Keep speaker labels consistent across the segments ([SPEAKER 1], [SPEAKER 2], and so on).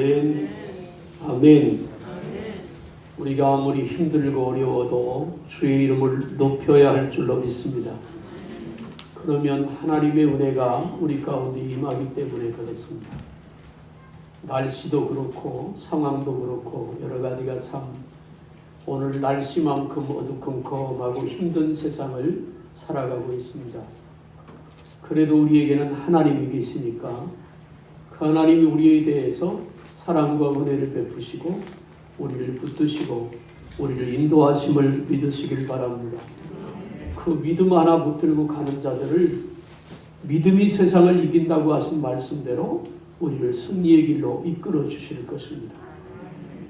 [SPEAKER 1] 아멘. 아멘. 우리가 아무리 힘들고 어려워도 주의 이름을 높여야 할 줄로 믿습니다. 그러면 하나님의 은혜가 우리 가운데 임하기 때문에 그렇습니다. 날씨도 그렇고 상황도 그렇고 여러 가지가 참 오늘 날씨만큼 어두컴컴하고 힘든 세상을 살아가고 있습니다. 그래도 우리에게는 하나님이 계시니까 그 하나님이 우리에 대해서 사랑과 은혜를 베푸시고 우리를 붙드시고 우리를 인도하심을 믿으시길 바랍니다. 그 믿음 하나 붙들고 가는 자들을 믿음이 세상을 이긴다고 하신 말씀대로 우리를 승리의 길로 이끌어 주실 것입니다.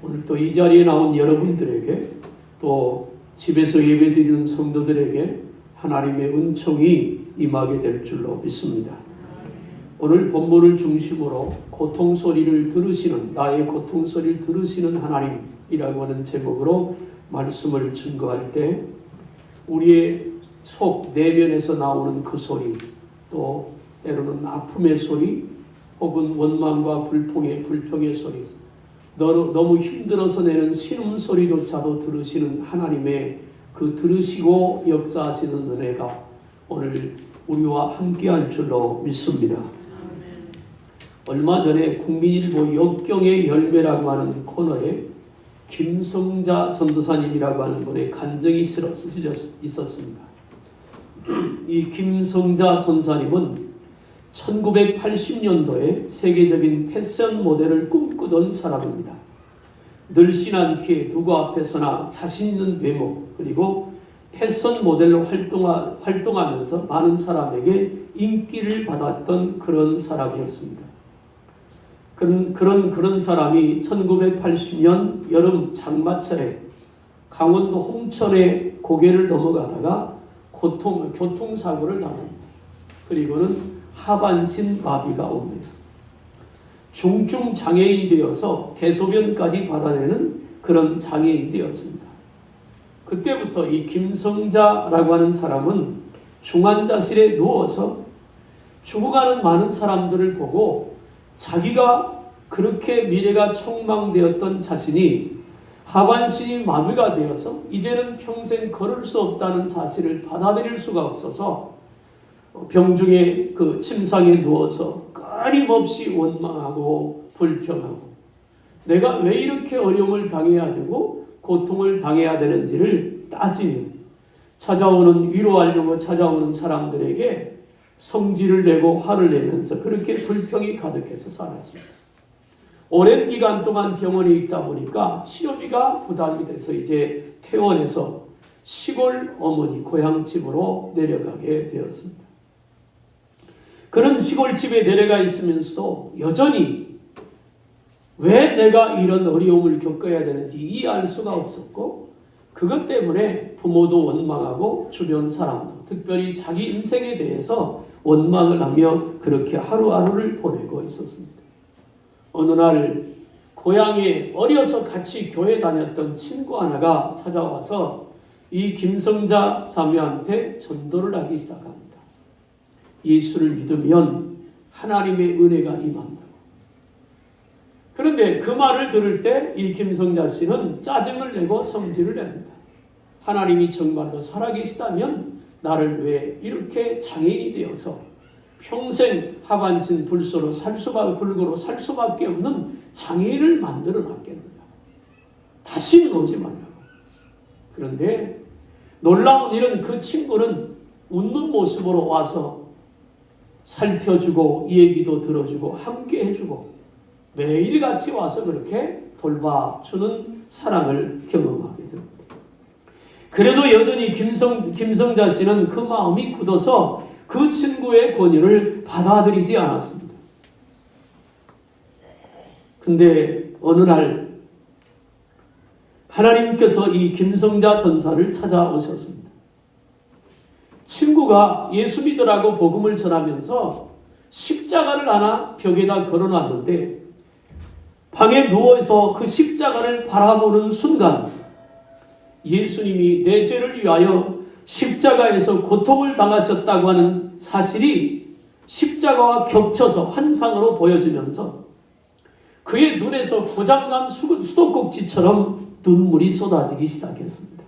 [SPEAKER 1] 오늘 또 이 자리에 나온 여러분들에게 또 집에서 예배드리는 성도들에게 하나님의 은총이 임하게 될 줄로 믿습니다. 오늘 본문을 중심으로 고통 소리를 들으시는, 나의 고통 소리를 들으시는 하나님이라고 하는 제목으로 말씀을 증거할 때 우리의 속 내면에서 나오는 그 소리, 또 때로는 아픔의 소리, 혹은 원망과 불평의 소리, 너무 힘들어서 내는 신음소리조차도 들으시는 하나님의 그 들으시고 역사하시는 은혜가 오늘 우리와 함께할 줄로 믿습니다. 얼마 전에 국민일보 역경의 열매라고 하는 코너에 김성자 전도사님이라고 하는 분의 간증이 실려 있었습니다. 이 김성자 전사님은 1980년도에 세계적인 패션 모델을 꿈꾸던 사람입니다. 늘씬한 키, 누구 앞에서나 자신 있는 외모, 그리고 패션 모델로 활동하면서 많은 사람에게 인기를 받았던 그런 사람이었습니다. 그런 사람이 1980년 여름 장마철에 강원도 홍천에 고개를 넘어가다가 교통사고를 당합니다. 그리고는 하반신 마비가 옵니다. 중증 장애인이 되어서 대소변까지 받아내는 그런 장애인이 되었습니다. 그때부터 이 김성자라고 하는 사람은 중환자실에 누워서 죽어가는 많은 사람들을 보고 자기가 그렇게 미래가 촉망되었던 자신이 하반신이 마비가 되어서 이제는 평생 걸을 수 없다는 사실을 받아들일 수가 없어서 병중의 그 침상에 누워서 끊임없이 원망하고 불평하고 내가 왜 이렇게 어려움을 당해야 되고 고통을 당해야 되는지를 따지며 위로하려고 찾아오는 사람들에게 성질을 내고 화를 내면서 그렇게 불평이 가득해서 살았습니다. 오랜 기간 동안 병원에 있다 보니까 치료비가 부담이 돼서 이제 퇴원해서 시골 어머니 고향집으로 내려가게 되었습니다. 그런 시골집에 내려가 있으면서도 여전히 왜 내가 이런 어려움을 겪어야 되는지 이해할 수가 없었고 그것 때문에 부모도 원망하고 주변 사람도 특별히 자기 인생에 대해서 원망을 하며 그렇게 하루하루를 보내고 있었습니다. 어느 날 고향에 어려서 같이 교회 다녔던 친구 하나가 찾아와서 이 김성자 자매한테 전도를 하기 시작합니다. 예수를 믿으면 하나님의 은혜가 임한다. 그런데 그 말을 들을 때 이 김성자 씨는 짜증을 내고 성질을 냅니다. 하나님이 정말로 살아계시다면 나를 왜 이렇게 장애인이 되어서 평생 하반신 불소로 불구로 살 수밖에 없는 장애인을 만들어 놨겠느냐. 다시는 오지 말라고. 그런데 놀라운 일은 그 친구는 웃는 모습으로 와서 살펴주고 얘기도 들어주고 함께 해주고 매일같이 와서 그렇게 돌봐주는 사랑을 경험하게 됩니다. 그래도 여전히 김성자 씨는 그 마음이 굳어서 그 친구의 권유를 받아들이지 않았습니다. 근데 어느 날 하나님께서 이 김성자 전사를 찾아오셨습니다. 친구가 예수 믿으라고 복음을 전하면서 십자가를 하나 벽에다 걸어놨는데 방에 누워서 그 십자가를 바라보는 순간 예수님이 내 죄를 위하여 십자가에서 고통을 당하셨다고 하는 사실이 십자가와 겹쳐서 환상으로 보여지면서 그의 눈에서 고장난 수도꼭지처럼 눈물이 쏟아지기 시작했습니다.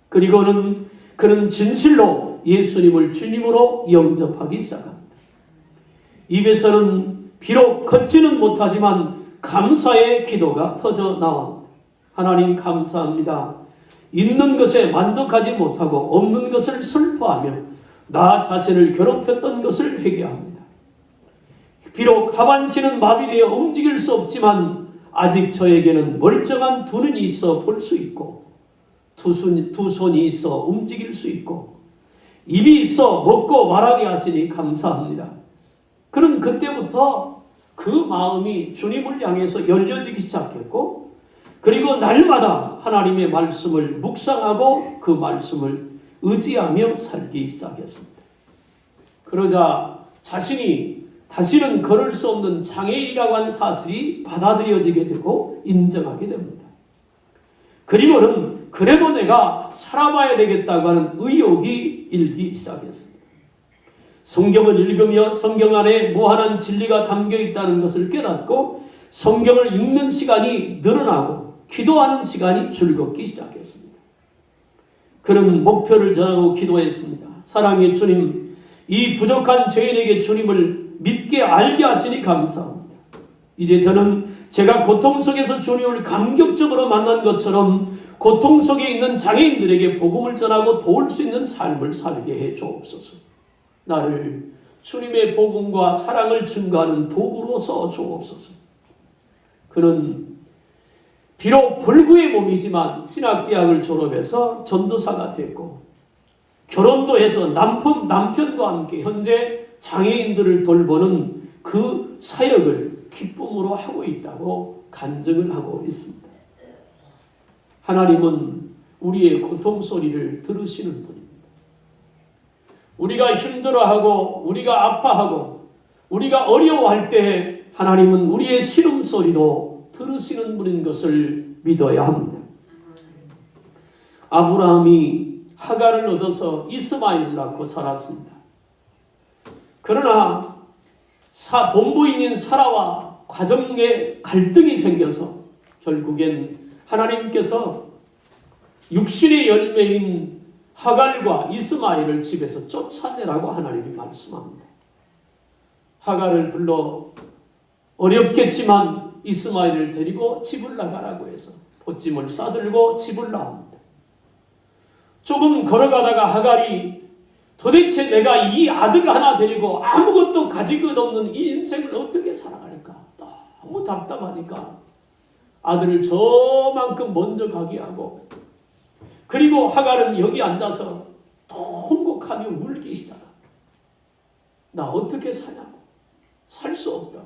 [SPEAKER 1] 그리고는 그는 진실로 예수님을 주님으로 영접하기 시작합니다. 입에서는 비록 걷지는 못하지만 감사의 기도가 터져 나옵니다. 하나님 감사합니다. 있는 것에 만족하지 못하고 없는 것을 슬퍼하며 나 자신을 괴롭혔던 것을 회개합니다. 비록 하반신은 마비되어 움직일 수 없지만 아직 저에게는 멀쩡한 두 눈이 있어 볼 수 있고 두 손이 있어 움직일 수 있고 입이 있어 먹고 말하게 하시니 감사합니다. 그는 그때부터 그 마음이 주님을 향해서 열려지기 시작했고 그리고 날마다 하나님의 말씀을 묵상하고 그 말씀을 의지하며 살기 시작했습니다. 그러자 자신이 다시는 걸을 수 없는 장애인이라고 하는 사실이 받아들여지게 되고 인정하게 됩니다. 그리고는 그래도 내가 살아봐야 되겠다고 하는 의욕이 일기 시작했습니다. 성경을 읽으며 성경 안에 무한한 진리가 담겨 있다는 것을 깨닫고 성경을 읽는 시간이 늘어나고 기도하는 시간이 줄겁기 시작했습니다. 그는 목표를 정하고 기도했습니다. 사랑의 주님, 이 부족한 죄인에게 주님을 믿게 알게 하시니 감사합니다. 이제 저는 제가 고통 속에서 주님을 감격적으로 만난 것처럼 고통 속에 있는 장애인들에게 복음을 전하고 도울 수 있는 삶을 살게 해 주옵소서. 나를 주님의 복음과 사랑을 증거하는 도구로 써 주옵소서. 그는 비록 불구의 몸이지만 신학대학을 졸업해서 전도사가 됐고 결혼도 해서 남편과 함께 현재 장애인들을 돌보는 그 사역을 기쁨으로 하고 있다고 간증을 하고 있습니다. 하나님은 우리의 고통 소리를 들으시는 분입니다. 우리가 힘들어하고 우리가 아파하고 우리가 어려워할 때 하나님은 우리의 신음소리도 들으시는 분인 것을 믿어야 합니다. 아브라함이 하갈을 얻어서 이스마엘을 낳고 살았습니다. 그러나 본부인인 사라와 가정에 갈등이 생겨서 결국엔 하나님께서 육신의 열매인 하갈과 이스마엘을 집에서 쫓아내라고 하나님이 말씀합니다. 하갈을 불러 어렵겠지만 이스마엘을 데리고 집을 나가라고 해서 보찜을 싸들고 집을 나옵니다. 조금 걸어가다가 하갈이 도대체 내가 이 아들 하나 데리고 아무것도 가진 것 없는 이 인생을 어떻게 살아갈까? 너무 답답하니까 아들을 저만큼 먼저 가게 하고 그리고 하갈은 여기 앉아서 통곡하며 울기 시작합니다. 나 어떻게 사냐고. 살 수 없다.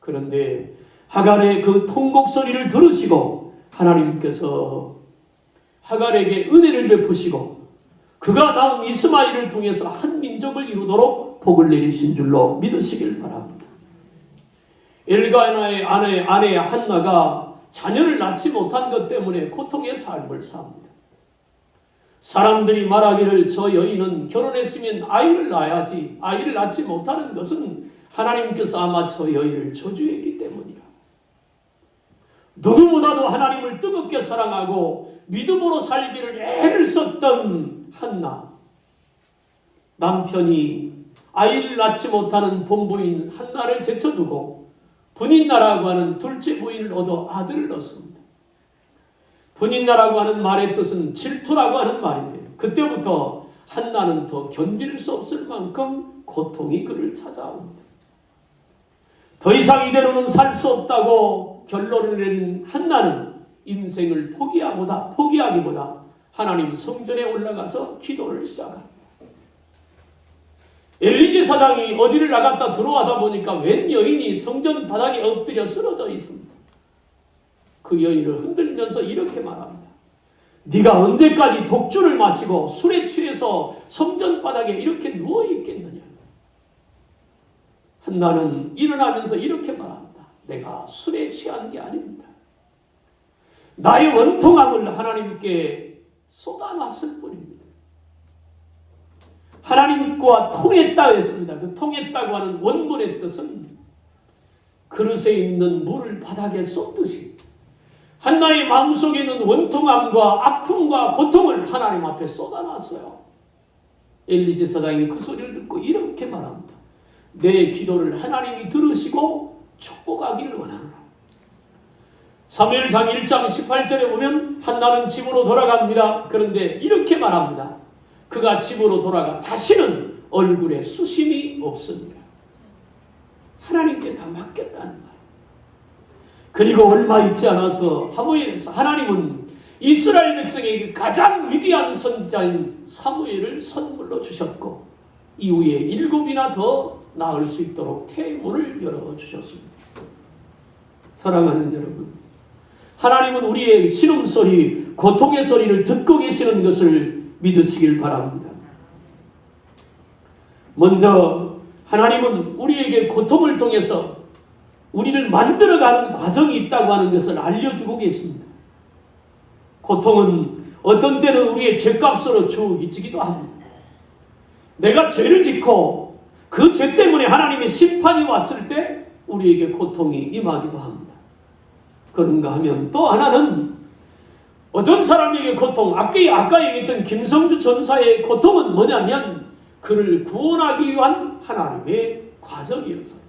[SPEAKER 1] 그런데 하갈의 그 통곡 소리를 들으시고 하나님께서 하갈에게 은혜를 베푸시고 그가 낳은 이스마엘을 통해서 한 민족을 이루도록 복을 내리신 줄로 믿으시길 바랍니다. 엘가나의 아내 한나가 자녀를 낳지 못한 것 때문에 고통의 삶을 삽니다. 사람들이 말하기를 저 여인은 결혼했으면 아이를 낳아야지 아이를 낳지 못하는 것은 하나님께서 아마 저 여인을 저주했기 때문이라. 누구보다도 하나님을 뜨겁게 사랑하고 믿음으로 살기를 애를 썼던 한나. 남편이 아이를 낳지 못하는 본부인 한나를 제쳐두고 분인나라고 하는 둘째 부인을 얻어 아들을 낳습니다. 분인나라고 하는 말의 뜻은 질투라고 하는 말인데 그때부터 한나는 더 견딜 수 없을 만큼 고통이 그를 찾아옵니다. 더 이상 이대로는 살 수 없다고 결론을 내린 한나는 인생을 포기하기보다 하나님 성전에 올라가서 기도를 시작합니다. 엘리제 사장이 어디를 나갔다 들어와다 보니까 웬 여인이 성전 바닥에 엎드려 쓰러져 있습니다. 그 여인을 흔들면서 이렇게 말합니다. 네가 언제까지 독주를 마시고 술에 취해서 성전 바닥에 이렇게 누워 있겠느냐. 한나는 일어나면서 이렇게 말합니다. 내가 술에 취한 게 아닙니다. 나의 원통함을 하나님께 쏟아놨을 뿐입니다. 하나님과 통했다 했습니다. 그 통했다고 하는 원문의 뜻은 그릇에 있는 물을 바닥에 쏟듯이 한나의 마음속에 있는 원통함과 아픔과 고통을 하나님 앞에 쏟아놨어요. 엘리제 사장이 그 소리를 듣고 이렇게 말합니다. 내 기도를 하나님이 들으시고 축복하기를 원하노라. 사무엘상 1장 18절에 보면 한나는 집으로 돌아갑니다. 그런데 이렇게 말합니다. 그가 집으로 돌아가 다시는 얼굴에 수심이 없습니다. 하나님께 다 맡겼다는 말. 그리고 얼마 있지 않아서 하무엘에서 하나님은 이스라엘 백성에게 가장 위대한 선지자인 사무엘을 선물로 주셨고 이후에 7이나 더 낳을 수 있도록 태문을 열어주셨습니다. 사랑하는 여러분, 하나님은 우리의 신음소리, 고통의 소리를 듣고 계시는 것을 믿으시길 바랍니다. 먼저 하나님은 우리에게 고통을 통해서 우리를 만들어가는 과정이 있다고 하는 것을 알려주고 계십니다. 고통은 어떤 때는 우리의 죄값으로 주어지기도 합니다. 내가 죄를 짓고 그 죄 때문에 하나님의 심판이 왔을 때 우리에게 고통이 임하기도 합니다. 그런가 하면 또 하나는 어떤 사람에게 고통, 아까 얘기했던 김성주 전사의 고통은 뭐냐면 그를 구원하기 위한 하나님의 과정이었어요.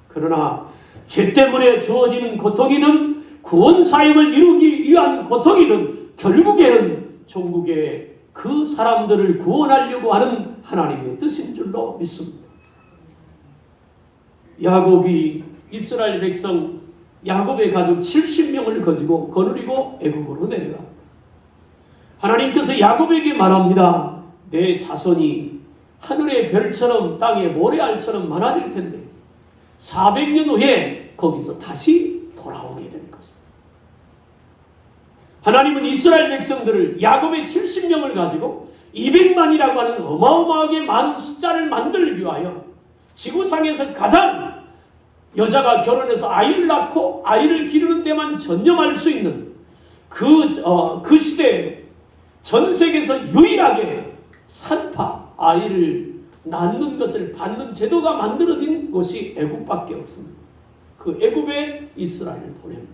[SPEAKER 1] 그러나 죄 때문에 주어지는 고통이든 구원 사역을 이루기 위한 고통이든 결국에는 종국의 그 사람들을 구원하려고 하는 하나님의 뜻인 줄로 믿습니다. 야곱이 이스라엘 백성 야곱의 가족 70명을 가지고 거느리고 애굽으로 내려갑니다. 하나님께서 야곱에게 말합니다. 내 자손이 하늘의 별처럼 땅의 모래알처럼 많아질 텐데 400년 후에 거기서 다시 돌아오게 될 것이다. 하나님은 이스라엘 백성들을 야곱의 70명을 가지고 200만이라고 하는 어마어마하게 많은 숫자를 만들기 위하여 지구상에서 가장 여자가 결혼해서 아이를 낳고 아이를 기르는 데만 전념할 수 있는 그 시대에 전 세계에서 유일하게 산파 아이를 낳는 것을 받는 제도가 만들어진 곳이 애굽밖에 없습니다. 그 애굽에 이스라엘을 보냅니다.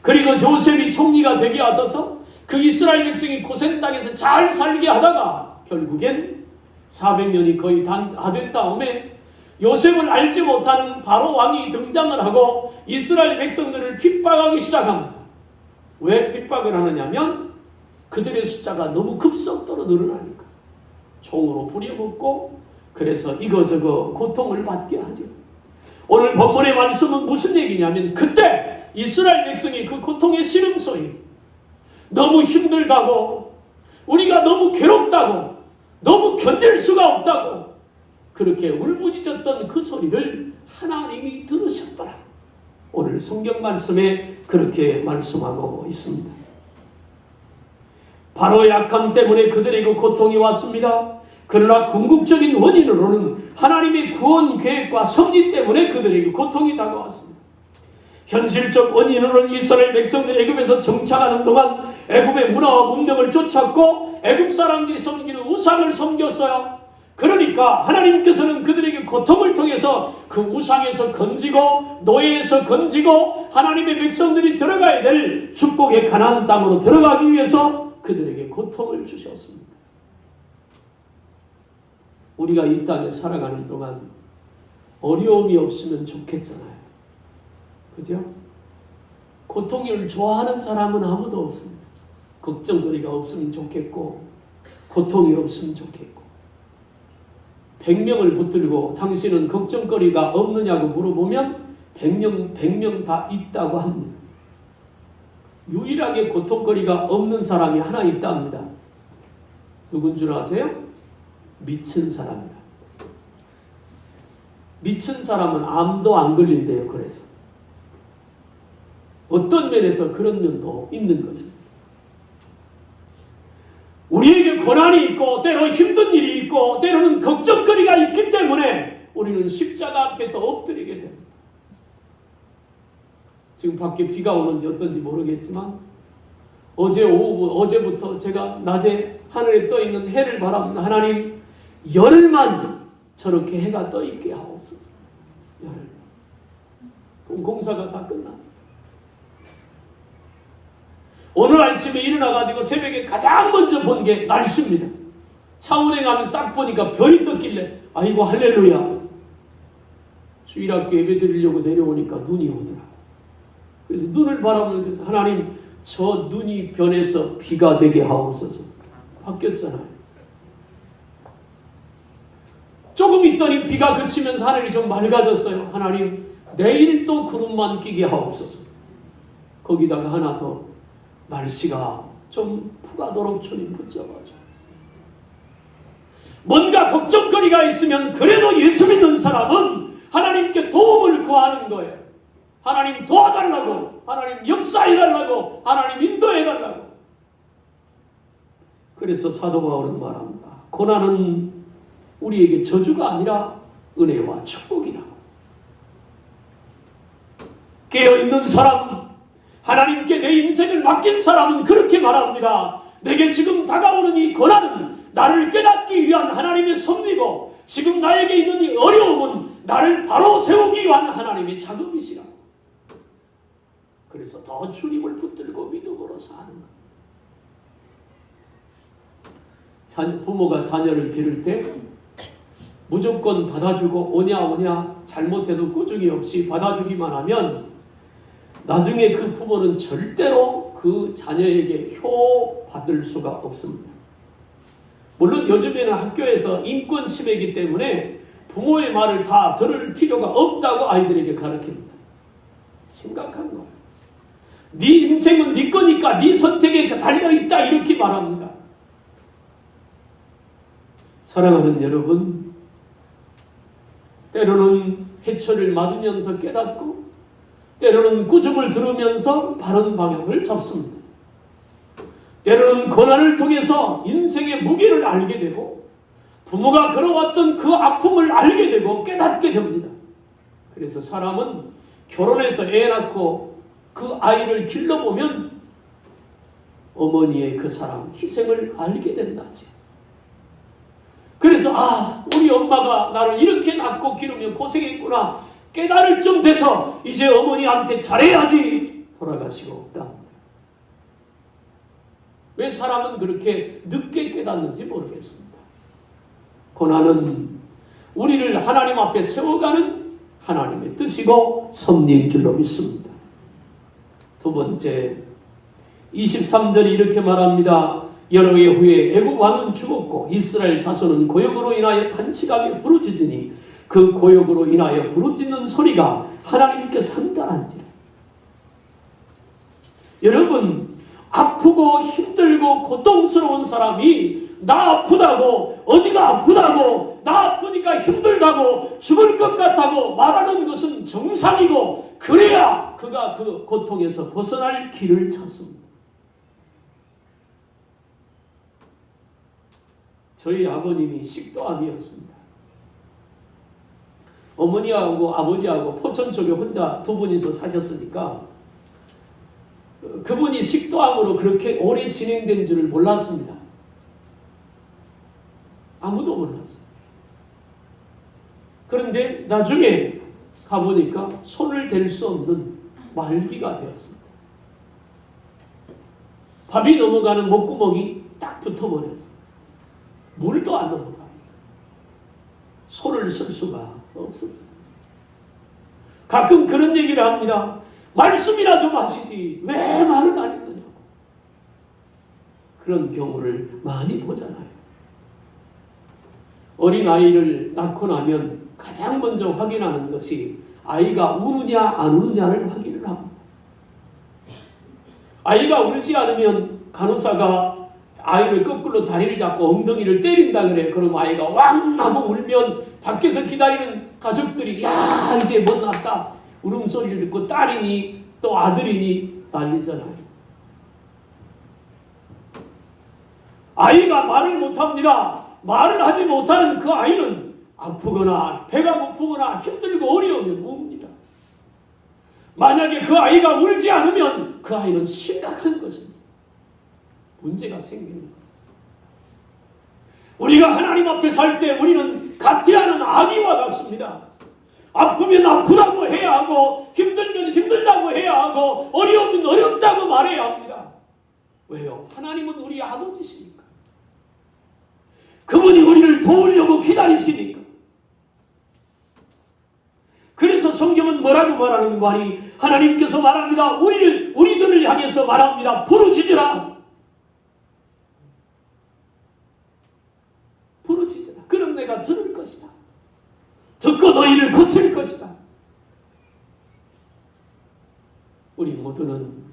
[SPEAKER 1] 그리고 요셉이 총리가 되게 하셔서 그 이스라엘 백성이 고센 땅에서 잘 살게 하다가 결국엔 400년이 거의 다 된 다음에 요셉을 알지 못하는 바로 왕이 등장을 하고 이스라엘 백성들을 핍박하기 시작합니다. 왜 핍박을 하느냐면 그들의 숫자가 너무 급속도로 늘어나니까. 총으로 부려먹고 그래서 이거저거 고통을 받게 하죠. 오늘 본문의 말씀은 무슨 얘기냐면 그때 이스라엘 백성이 그 고통의 신음소리, 너무 힘들다고, 우리가 너무 괴롭다고, 너무 견딜 수가 없다고 그렇게 울부짖었던 그 소리를 하나님이 들으셨더라. 오늘 성경 말씀에 그렇게 말씀하고 있습니다. 바로의 약함 때문에 그들에게 고통이 왔습니다. 그러나 궁극적인 원인으로는 하나님의 구원 계획과 섭리 때문에 그들에게 고통이 다가왔습니다. 현실적 원인으로는 이스라엘 백성들이 애굽에서 정착하는 동안 애굽의 문화와 문명을 쫓았고 애굽 사람들이 섬기는 우상을 섬겼어요. 그러니까 하나님께서는 그들에게 고통을 통해서 그 우상에서 건지고 노예에서 건지고 하나님의 백성들이 들어가야 될 축복의 가나안 땅으로 들어가기 위해서 그들에게 고통을 주셨습니다. 우리가 이 땅에 살아가는 동안 어려움이 없으면 좋겠잖아요. 그죠? 고통을 좋아하는 사람은 아무도 없습니다. 걱정거리가 없으면 좋겠고 고통이 없으면 좋겠고 100명을 붙들고 당신은 걱정거리가 없느냐고 물어보면 100명 다 있다고 합니다. 유일하게 고통거리가 없는 사람이 하나 있답니다. 누군 줄 아세요? 미친 사람이다. 미친 사람은 암도 안 걸린대요. 그래서 어떤 면에서 그런 면도 있는 것입니다. 우리에게 고난이 있고 때로 힘든 일이 있고 때로는 걱정거리가 있기 때문에 우리는 십자가 앞에 더 엎드리게 됩니다. 지금 밖에 비가 오는지 어떤지 모르겠지만 어제부터 제가 낮에 하늘에 떠 있는 해를 바랍니다. 하나님, 열흘만 저렇게 해가 떠 있게 하옵소서. 열흘. 그럼 공사가 다 끝나. 오늘 아침에 일어나가지고 새벽에 가장 먼저 본 게 날씨입니다. 차 운행하면서 딱 보니까 별이 떴길래 아이고 할렐루야. 주일학교 예배 드리려고 내려오니까 눈이 오더라. 그래서 눈을 바라보면서 하나님 저 눈이 변해서 비가 되게 하옵소서. 바뀌었잖아요. 조금 있더니 비가 그치면서 하늘이 좀 맑아졌어요. 하나님 내일 또 구름만 끼게 하옵소서. 거기다가 하나 더 날씨가 좀 푸가도록 주님 붙잡아줘. 뭔가 걱정거리가 있으면 그래도 예수 믿는 사람은 하나님께 도움을 구하는 거예요. 하나님 도와달라고, 하나님 역사해달라고, 하나님 인도해달라고. 그래서 사도 바울은 말합니다. 고난은 우리에게 저주가 아니라 은혜와 축복이라고. 깨어있는 사람, 하나님께 내 인생을 맡긴 사람은 그렇게 말합니다. 내게 지금 다가오는 이 고난은 나를 깨닫기 위한 하나님의 섭리고 지금 나에게 있는 이 어려움은 나를 바로 세우기 위한 하나님의 자금이시라고. 그래서 더 주님을 붙들고 믿음으로 사는 것. 부모가 자녀를 기를 때 무조건 받아주고 오냐 잘못해도 꾸중이 없이 받아주기만 하면 나중에 그 부모는 절대로 그 자녀에게 효 받을 수가 없습니다. 물론 요즘에는 학교에서 인권 침해이기 때문에 부모의 말을 다 들을 필요가 없다고 아이들에게 가르칩니다. 심각한 거예요. 네 인생은 네 거니까 네 선택에 달려있다 이렇게 말합니다. 사랑하는 여러분, 때로는 회초리를 맞으면서 깨닫고 때로는 꾸중을 들으면서 바른 방향을 잡습니다. 때로는 고난을 통해서 인생의 무게를 알게 되고 부모가 걸어왔던 그 아픔을 알게 되고 깨닫게 됩니다. 그래서 사람은 결혼해서 애 낳고 그 아이를 길러보면 어머니의 그 사랑, 희생을 알게 된다지. 그래서 우리 엄마가 나를 이렇게 낳고 기르면 고생했구나 깨달을 좀 돼서 이제 어머니한테 잘해야지 돌아가시고 없다. 왜 사람은 그렇게 늦게 깨닫는지 모르겠습니다. 고난은 우리를 하나님 앞에 세워가는 하나님의 뜻이고 섭리인 줄로 믿습니다. 두 번째, 23절이 이렇게 말합니다. 여러 해 후에 애굽 왕은 죽었고 이스라엘 자손은 고역으로 인하여 탄식하며 부르짖으니 그 고역으로 인하여 부르짖는 소리가 하나님께 상달한지라. 여러분, 아프고 힘들고 고통스러운 사람이 나 아프다고, 어디가 아프다고, 나 아프니까 힘들다고, 죽을 것 같다고 말하는 것은 정상이고 그래야 그가 그 고통에서 벗어날 길을 찾습니다. 저희 아버님이 식도암이었습니다. 어머니하고 아버지하고 포천 쪽에 혼자 두 분이서 사셨으니까 그분이 식도암으로 그렇게 오래 진행된 줄을 몰랐습니다. 아무도 몰랐어요. 그런데 나중에 가보니까 손을 댈 수 없는 말기가 되었습니다. 밥이 넘어가는 목구멍이 딱 붙어버렸어요. 물도 안 넘어갑니다. 손을 쓸 수가 없었어요. 가끔 그런 얘기를 합니다. 말씀이나 좀 하시지 왜 말을 안 했느냐고. 그런 경우를 많이 보잖아요. 어린아이를 낳고 나면 가장 먼저 확인하는 것이 아이가 우느냐 안 우느냐를 확인을 합니다. 아이가 울지 않으면 간호사가 아이를 거꾸로 다리를 잡고 엉덩이를 때린다 그래요. 그럼 아이가 왕 하고 울면 밖에서 기다리는 가족들이 야 이제 못 났다 울음소리를 듣고 딸이니 또 아들이니 난리잖아요. 아이가 말을 못합니다. 말을 하지 못하는 그 아이는 아프거나 배가 고프거나 힘들고 어려우면 웁니다. 만약에 그 아이가 울지 않으면 그 아이는 심각한 것입니다. 문제가 생기는 거예요. 우리가 하나님 앞에 살 때 우리는 가티하는 아기와 같습니다. 아프면 아프다고 해야 하고 힘들면 힘들다고 해야 하고 어려우면 어렵다고 말해야 합니다. 왜요? 하나님은 우리 아버지시니까. 그분이 우리를 도우려고 기다리시니까. 그래서 성경은 뭐라고 말하는 거 아니? 하나님께서 말합니다. 우리들을 향해서 말합니다. 부르짖으라. 부르짖으라. 그럼 내가 들을 것이다. 듣고 너희를 고칠 것이다. 우리 모두는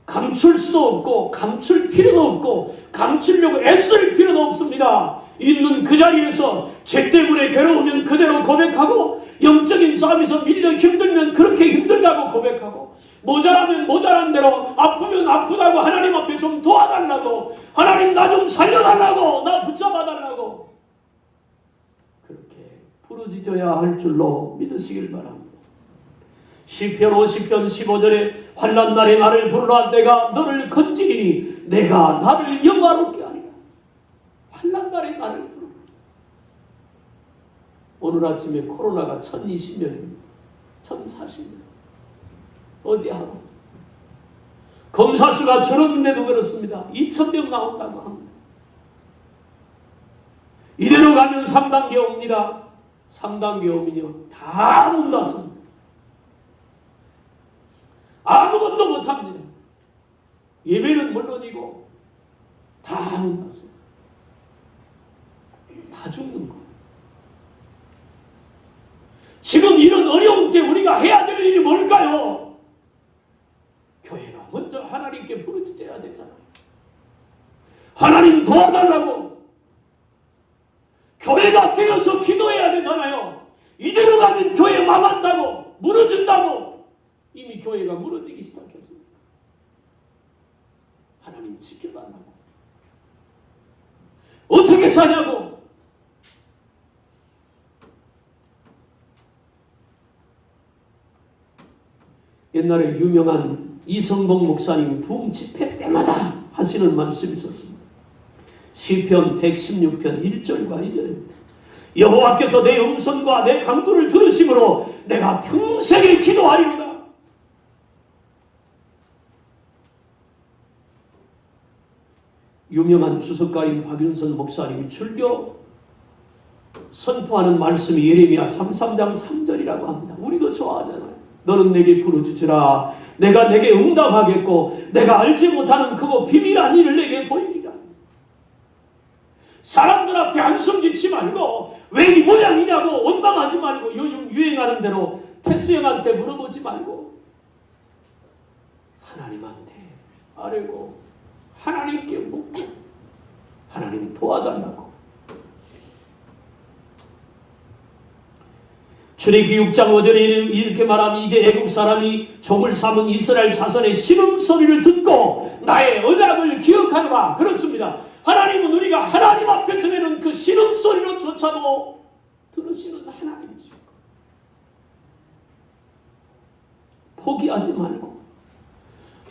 [SPEAKER 1] 감출 수도 없고 감출 필요도 없고 감추려고 애쓸 필요도 없습니다. 있는 그 자리에서 죄 때문에 괴로우면 그대로 고백하고 영적인 싸움에서 밀려 힘들면 그렇게 힘들다고 고백하고 모자라면 모자란 대로 아프면 아프다고 하나님 앞에 좀 도와달라고 하나님 나 좀 살려달라고 나 붙잡아달라고 그렇게 부르짖어야 할 줄로 믿으시길 바랍니다. 시편 50편 15절에 환난 날에 나를 부르라 내가 너를 건지리니 내가 나를 영화롭게 하리라. 환난 날에 나를 부르라. 오늘 아침에 코로나가 1020명 1040명 어제 하루 검사 수가 줄었는데도 그렇습니다. 2000명 나온다고 합니다. 이대로 가면 3단계 옵니다. 3단계 오면요 다 문 닫습니다. 아무것도 못합니다. 예배는 물론이고 다 문 닫습니다. 다 죽는 거예요. 지금 이런 어려운 때 우리가 해야 될 일이 뭘까요? 교회가 먼저 하나님께 부르짖어야 되잖아요. 하나님 도와달라고 교회가 깨어서 기도해야 되잖아요. 이대로 가면 교회 망한다고 무너진다고 이미 교회가 무너지기 시작했습니다. 하나님 지켜달라고 어떻게 사냐고 옛날에 유명한 이성봉 목사님 부흥 집회 때마다 하시는 말씀이 있었습니다. 시편 116편 1절과 2절입니다. 여호와께서 내 음성과 내 간구를 들으심으로 내가 평생에 기도하리로다. 유명한 주석가인 박윤선 목사님이 출교 선포하는 말씀이 예레미야 33장 3절이라고 합니다. 우리도 좋아하잖아요. 너는 내게 부르짖으라. 내가 내게 응답하겠고 내가 알지 못하는 크고 비밀한 일을 내게 보이리라. 사람들 앞에 안 숨기지 말고 왜 이 모양이냐고 원망하지 말고 요즘 유행하는 대로 태수 형한테 물어보지 말고 하나님한테 아뢰고 하나님께 묻고 하나님 도와달라고. 출애굽기 6장 5절에 이렇게 말하면 이제 애국 사람이 종을 삼은 이스라엘 자손의 신음소리를 듣고 나의 언약을 기억하노라. 그렇습니다. 하나님은 우리가 하나님 앞에서 내는 그 신음소리로조차도 들으시는 하나님이죠. 포기하지 말고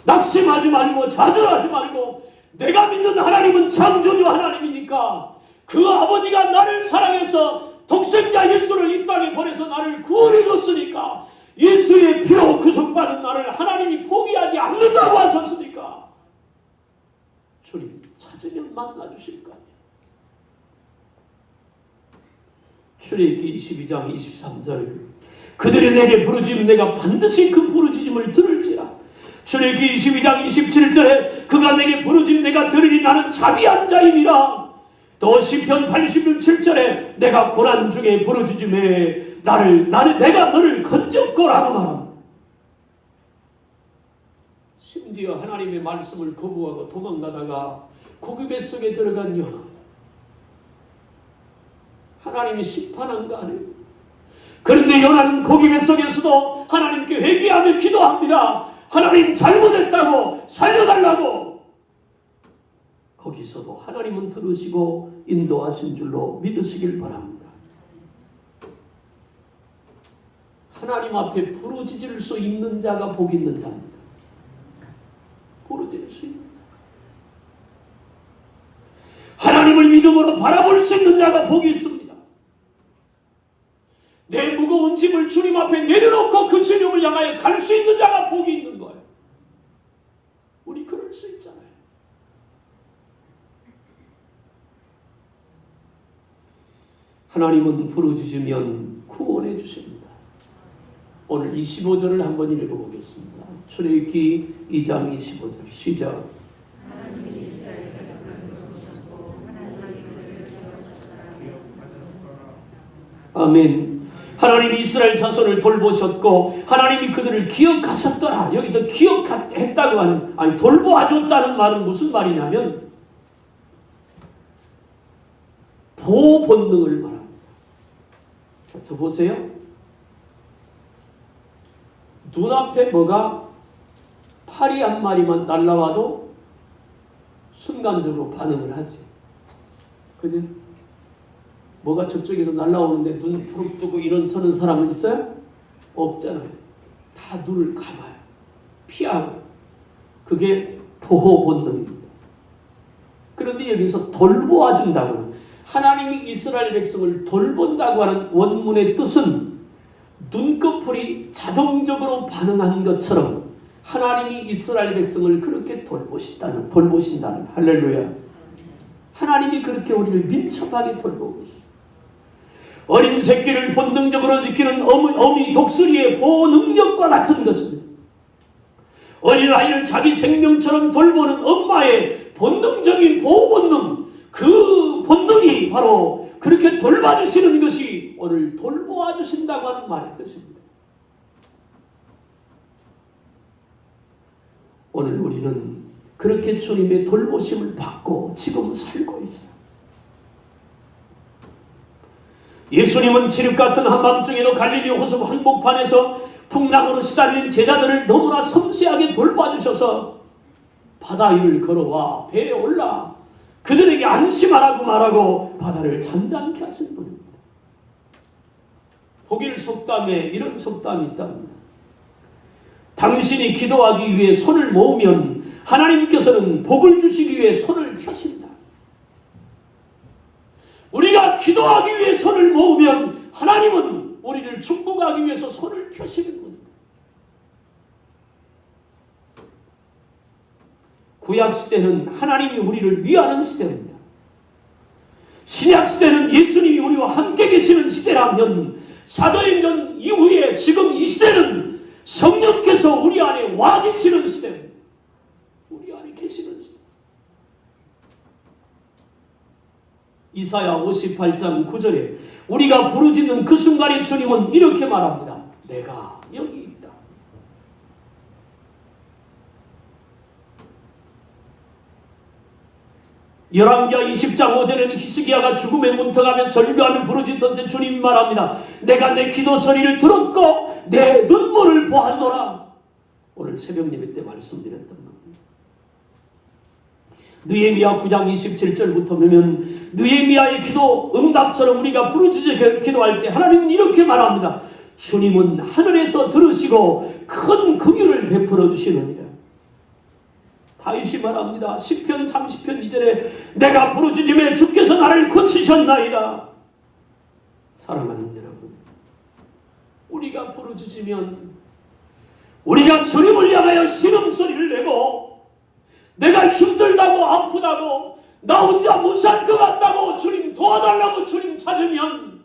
[SPEAKER 1] 낙심하지 말고 좌절하지 말고 내가 믿는 하나님은 창조주 하나님이니까 그 아버지가 나를 사랑해서 독생자 예수를 이 땅에 보내서 나를 구원해 줬으니까 예수의 피로 구속받은 나를 하나님이 포기하지 않는다고 하셨으니까 주님 찾으면 만나주실 거 아니에요. 출애굽기 22장 23절 그들이 내게 부르짖으면 내가 반드시 그 부르짖음을 들을지라. 출애굽기 22장 27절에 그가 내게 부르짖으면 내가 들으리 나는 자비한 자임이라. 또 시편 86편 7절에 내가 고난 중에 부르짖음에 내가 너를 건졌거라고 말합니다. 심지어 하나님의 말씀을 거부하고 도망가다가 고기 뱃속에 들어간 요나 하나님이 심판한 거 아니에요. 그런데 요나는 고기 뱃속에서도 하나님께 회개하며 기도합니다. 하나님 잘못했다고 살려달라고. 거기서도 하나님은 들으시고 인도하신 줄로 믿으시길 바랍니다. 하나님 앞에 부르짖을 수 있는 자가 복 있는 자입니다. 부르짖을 수 있는 자. 하나님을 믿음으로 바라볼 수 있는 자가 복이 있습니다. 내 짐을 주님 앞에 내려놓고 그 주님을 향하여 갈 수 있는 자가 복이 있는 거예요. 우리 그럴 수 있잖아요. 하나님은 부르짖으면 구원해 주십니다. 오늘 25절을 한번 읽어보겠습니다. 출애굽기 2장 25절 시작. 아멘. 하나님이 이스라엘 자손을 돌보셨고 하나님이 그들을 기억하셨더라. 여기서 기억했다고 하는, 아니 돌보아줬다는 말은 무슨 말이냐면 보호 본능을 말합니다. 자, 보세요. 눈앞에 뭐가 파리 한 마리만 날라와도 순간적으로 반응을 하지. 그죠? 뭐가 저쪽에서 날라오는데 눈 부릅뜨고 일어서는 사람은 있어요? 없잖아요. 다 눈을 감아요. 피하고. 그게 보호 본능입니다. 그런데 여기서 돌보아준다고는, 하나님이 이스라엘 백성을 돌본다고 하는 원문의 뜻은 눈꺼풀이 자동적으로 반응한 것처럼 하나님이 이스라엘 백성을 그렇게 돌보신다는 할렐루야. 하나님이 그렇게 우리를 민첩하게 돌보고 계십니다. 어린 새끼를 본능적으로 지키는 어미 독수리의 보호 능력과 같은 것입니다. 어린아이를 자기 생명처럼 돌보는 엄마의 본능적인 보호 본능, 그 본능이 바로 그렇게 돌봐주시는 것이 오늘 돌보아 주신다고 하는 말의 뜻입니다. 오늘 우리는 그렇게 주님의 돌보심을 받고 지금 살고 있어요. 예수님은 칠흑 같은 한밤중에도 갈릴리 호수 한복판에서 풍랑으로 시달린 제자들을 너무나 섬세하게 돌봐주셔서 바다 위를 걸어와 배에 올라 그들에게 안심하라고 말하고 바다를 잔잔케 하신 분입니다. 독일 속담에 이런 속담이 있답니다. 당신이 기도하기 위해 손을 모으면 하나님께서는 복을 주시기 위해 손을 펴신다. 우리가 기도하기 위해 손을 모으면 하나님은 우리를 축복하기 위해서 손을 펴시는 분입니다. 구약시대는 하나님이 우리를 위하는 시대입니다. 신약시대는 예수님이 우리와 함께 계시는 시대라면 사도행전 이후에 지금 이 시대는 성령께서 우리 안에 와 계시는 시대입니다. 우리 안에 계시는 시대. 이사야 58장 9절에 우리가 부르짖는 그 순간에 주님은 이렇게 말합니다. 내가 여기 있다. 열왕기하 20장 5절에는 히스기야가 죽음의 문턱하며 절규하며 부르짖던 때 주님 말합니다. 내가 내 기도 소리를 들었고 내 눈물을 보았노라. 오늘 새벽 예배 때 말씀드렸던 겁니다. 느헤미야 9장 27절부터 보면 느헤미야의 기도 응답처럼 우리가 부르짖어 기도할 때 하나님은 이렇게 말합니다. 주님은 하늘에서 들으시고 큰 긍휼을 베풀어 주시느니라. 다윗이 말합니다. 시편 30편 2절에 내가 부르짖음에 주께서 나를 고치셨나이다. 사랑하는 여러분, 우리가 부르짖으면 우리가 주님을 향하여 신음소리를 내고 내가 힘들다고 아프다고 나 혼자 못 살 것 같다고 주님 도와달라고 주님 찾으면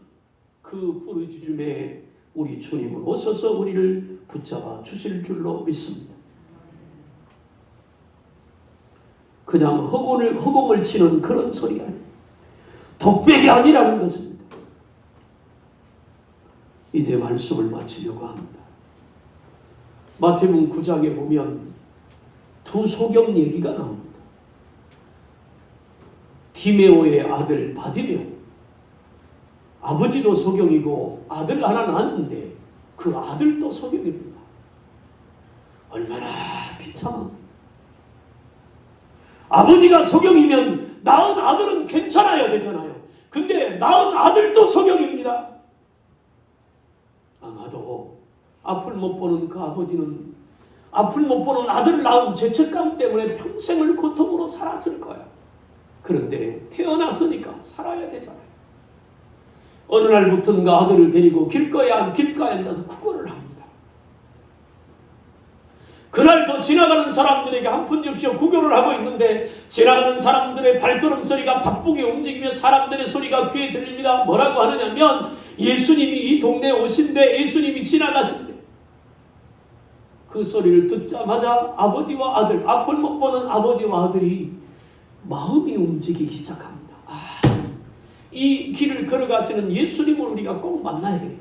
[SPEAKER 1] 그 부르짖음에 우리 주님은 오셔서 우리를 붙잡아 주실 줄로 믿습니다. 그냥 허공을 치는 그런 소리 아니에요. 독백이 아니라는 것입니다. 이제 말씀을 마치려고 합니다. 마태복음 9장에 보면 두 소경 얘기가 나옵니다. 디메오의 아들 바디메오. 아버지도 소경이고 아들 하나 낳았는데 그 아들도 소경입니다. 얼마나 비참합니까? 아버지가 소경이면 낳은 아들은 괜찮아야 되잖아요. 근데 낳은 아들도 소경입니다. 아마도 앞을 못 보는 그 아버지는 앞을 못 보는 아들을 낳은 죄책감 때문에 평생을 고통으로 살았을 거예요. 그런데 태어났으니까 살아야 되잖아요. 어느 날부터인가 아들을 데리고 길가에 앉아서 구걸을 합니다. 그날도 지나가는 사람들에게 한 푼 줍시오 구걸을 하고 있는데 지나가는 사람들의 발걸음 소리가 바쁘게 움직이며 사람들의 소리가 귀에 들립니다. 뭐라고 하느냐면 예수님이 이 동네에 오신데 예수님이 지나가신대. 그 소리를 듣자마자 아버지와 아들, 앞을 못 보는 아버지와 아들이 마음이 움직이기 시작합니다. 이 길을 걸어가시는 예수님을 우리가 꼭 만나야 돼요.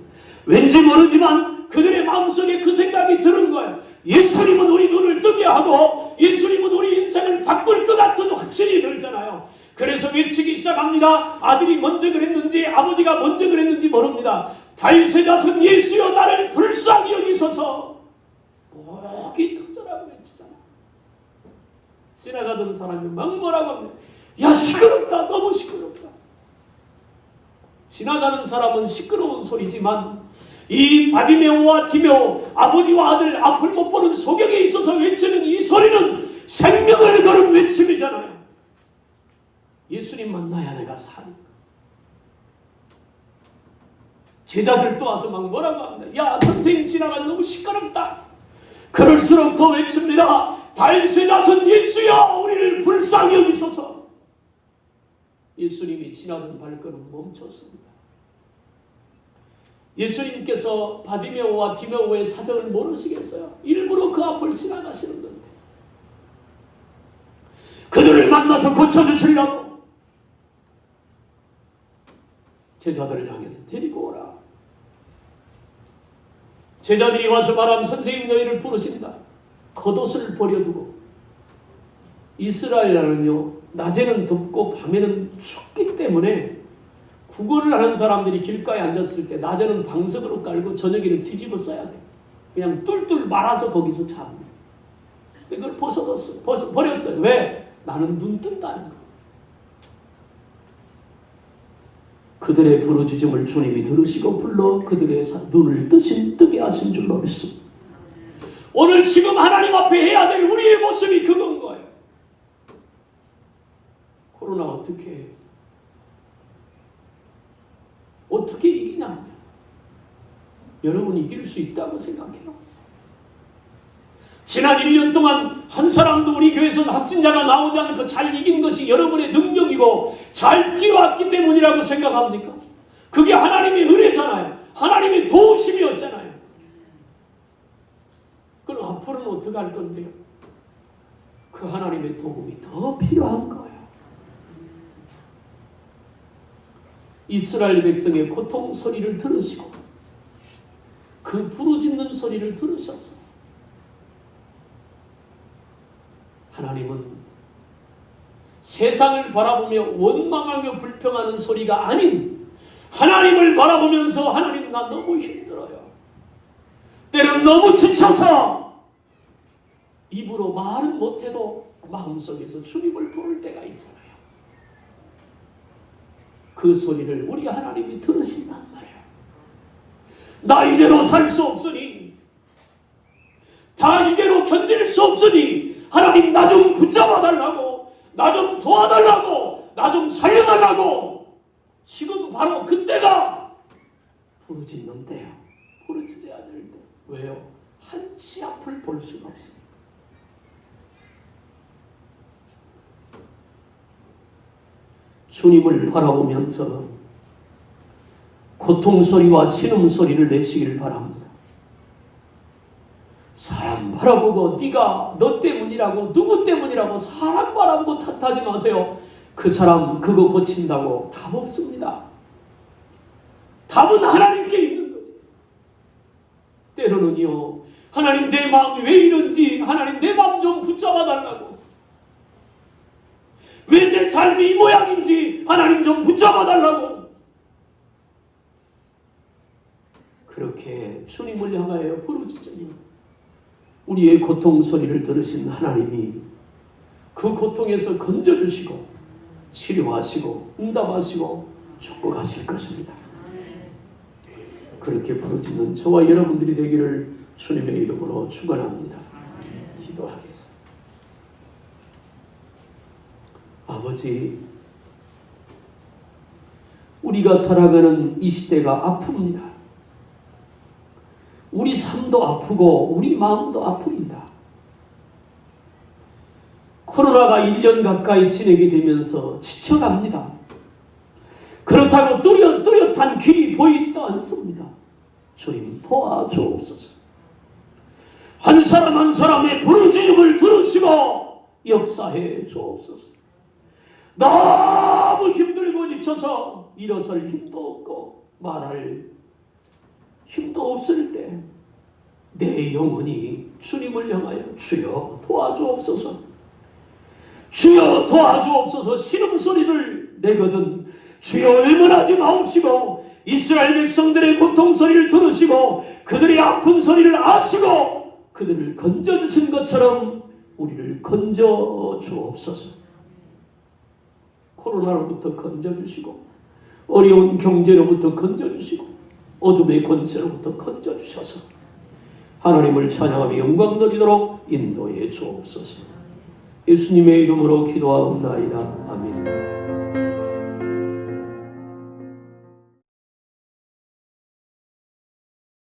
[SPEAKER 1] 왠지 모르지만 그들의 마음속에 그 생각이 드는 거예요. 예수님은 우리 눈을 뜨게 하고 예수님은 우리 인생을 바꿀 것 같은 확신이 들잖아요. 그래서 외치기 시작합니다. 아들이 먼저 그랬는지 아버지가 먼저 그랬는지 모릅니다. 다윗의 자손 예수여 나를 불쌍히 여기소서. 목이 터져라고 외치잖아. 지나가던 사람이 막 뭐라고 합니다. 야 시끄럽다. 너무 시끄럽다. 지나가는 사람은 시끄러운 소리지만 이 바디메오와 디메오 아버지와 아들 앞을 못 보는 소경에 있어서 외치는 이 소리는 생명을 거는 외침이잖아요. 예수님 만나야 내가 사는 거. 제자들도 와서 막 뭐라고 합니다. 야 선생님 지나가면 너무 시끄럽다. 그럴수록 더 외칩니다. 다윗의 자손 예수여 우리를 불쌍히 여기소서. 예수님이 지나던 발걸음 멈췄습니다. 예수님께서 바디메오와 디메오의 사정을 모르시겠어요? 일부러 그 앞을 지나가시는 건데 그들을 만나서 고쳐주시려고 제자들을 향해서 데리고 오라. 제자들이 와서 말하면 선생님 너희를 부르십니다. 겉옷을 버려두고 이스라엘은요 낮에는 덥고 밤에는 춥기 때문에 구걸을 하는 사람들이 길가에 앉았을 때 낮에는 방석으로 깔고 저녁에는 뒤집어 써야 돼. 그냥 뚫뚫 말아서 거기서 잡니다. 이걸 버렸어요. 왜? 나는 눈 뜬다는 거. 그들의 부르짖음을 주님이 들으시고 불러 그들의 눈을 뜨게 하신 줄로 믿습니다. 오늘 지금 하나님 앞에 해야 될 우리의 모습이 그건 거예요. 코로나 어떻게 해요? 어떻게 이기냐? 여러분 이길 수 있다고 생각해요. 지난 1년 동안 한 사람도 우리 교회에서 확진자가 나오지 않고 잘 이긴 것이 여러분의 능력이고 잘 피해왔기 때문이라고 생각합니까? 그게 하나님의 은혜잖아요. 하나님의 도우심이었잖아요. 그럼 앞으로는 어떻게 할 건데요? 그 하나님의 도움이 더 필요한 거예요. 이스라엘 백성의 고통 소리를 들으시고 그 부르짖는 소리를 들으셨어요. 하나님은 세상을 바라보며 원망하며 불평하는 소리가 아닌 하나님을 바라보면서 하나님 나 너무 힘들어요. 때론 너무 지쳐서 입으로 말은 못해도 마음속에서 주님을 부를 때가 있잖아요. 그 소리를 우리 하나님이 들으신단 말이에요. 나 이대로 살 수 없으니 다 이대로 견딜 수 없으니 하나님 나 좀 붙잡아 달라고 나 좀 도와달라고 나 좀 살려달라고 지금 바로 그때가 부르짖는 때요. 부르짖어야 될 때. 왜요? 한치 앞을 볼 수가 없습니다. 주님을 바라보면서 고통소리와 신음소리를 내시기를 바랍니다. 사람 바라보고 네가 너 때문이라고 누구 때문이라고 사람 바라보고 탓하지 마세요. 그 사람 그거 고친다고 답 없습니다. 답은 하나님께 있는 거지. 때로는요 하나님 내 마음이 왜 이런지 하나님 내 마음 좀 붙잡아 달라고 왜 내 삶이 이 모양인지 하나님 좀 붙잡아 달라고 그렇게 주님을 향하여 부르짖으니 우리의 고통 소리를 들으신 하나님이 그 고통에서 건져주시고 치료하시고 응답하시고 축복하실 것입니다. 그렇게 부르짖는 저와 여러분들이 되기를 주님의 이름으로 축원합니다. 기도하겠습니다. 아버지, 우리가 살아가는 이 시대가 아픕니다. 우리 삶도 아프고 우리 마음도 아픕니다. 코로나가 1년 가까이 지내게 되면서 지쳐갑니다. 그렇다고 뚜렷한 길이 보이지도 않습니다. 주님 도와주옵소서. 한 사람 한 사람의 부르짖음을 들으시고 역사해 주옵소서. 너무 힘들고 지쳐서 일어설 힘도 없고 말할 힘도 없을 때 내 영혼이 주님을 향하여 주여 도와주옵소서. 주여 도와주옵소서. 신음소리를 내거든 주여 외면하지 마옵시고 이스라엘 백성들의 고통소리를 들으시고 그들의 아픈 소리를 아시고 그들을 건져주신 것처럼 우리를 건져주옵소서. 코로나로부터 건져주시고 어려운 경제로부터 건져주시고 어둠의 권세로부터 건져주셔서 하나님을 찬양하며 영광 돌리도록 인도해 주옵소서. 예수님의 이름으로 기도하옵나이다. 아멘.